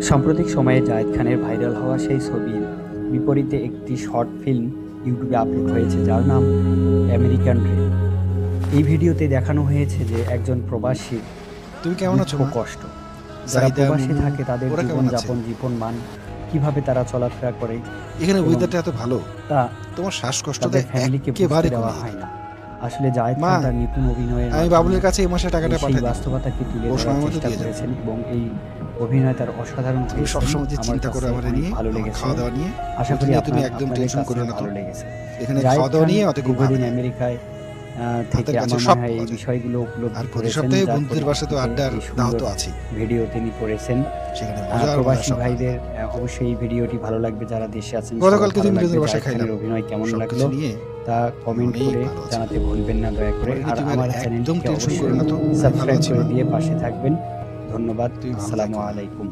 সাম্প্রতিক সময়ে জায়েদ খানের ভাইরাল হওয়া সেই ছবির বিপরীতে একটি শর্ট ফিল্ম ইউটিউবে আপলোড হয়েছে যার নাম আমেরিকান ড্রিম। এই ভিডিওতে দেখানো হয়েছে যে একজন প্রবাসীর তুমি কেমন আছো দুঃখ মা? কষ্ট, যারা জাহিদা, প্রবাসী মুমু, থাকে তাদের ওরা কেমন আছে? জীবনযাপন কিভাবে তারা চলাফেরা করে এখানে এবং ওয়েদারটা এত ভালো, তা তোমার শ্বাসকষ্টটা তাদের ফ্যামিলিকে বুঝতে একেবারে দেওয়া কমিয়ে হয় দিল। না। আসলে জায়েদ মা, খান তার নিপুণ অভিনয়ের আমি মাধ্যমে বাবুলের কাছে এই মাসে টাকাটা সেই পাঠিয়ে দিই। বাস্তবতাকে তুলে ও ধরার সময় মতো চেষ্টা দিয়ে যাবে। করেছেন এবং এই অভিনয় তার অসাধারণ তুমি হয়েছে। সবসময় যে আমার চিন্তা করো কাছে আমার অনেক নিয়ে, ভালো আমার লেগেছে। খাওয়া দাওয়া নিয়ে, আশা করি ওটা নিয়ে তুমি একদম আপনাদের টেনশন করো কাছেও না তো। ভালো লেগেছে। এখানে জায়েদ খাওয়া দাওয়া খান নিয়ে অত খুব ভালো দীর্ঘদিন নেই। আমেরিকায় থেকে হাতের কাছে আমার সব মনে হয় এই পাওয়া যায়। বিষয়গুলো আর উপলব্ধি প্রতি করেছেন, সপ্তাহে যার বন্ধুদের বাসায় তো পরিপ্রেক্ষিতে আড্ডার এই দাওয়াত সুন্দর তো আছেই। ভিডিও তিনি করেছেন। সেখানে মজা আর মজা প্রবাসী সব ভাইদের অবশ্যই এই ভিডিওটি ভালো লাগবে, যারা দেশে আছেন সবার গতকালকে ভালো তুমি লাগবে। মিলনের বাসায় জায়েদ খানের খাইলাম, অভিনয় কেমন লাগলো সবকিছু নিয়ে তা কমেন্ট অনেক করে ভালো আছে। জানাতে ভুলবেন না দয়া করে। আমার আর তুমি আমার একদম চ্যানেলটিকে টেনশন করো অবশ্যই না তো, ভালো সাবস্ক্রাইব আছি করে মা। দিয়ে পাশে থাকবেন। ধন্যবাদ। তুমি ভালো আসসালামু থাকো। আলাইকুম।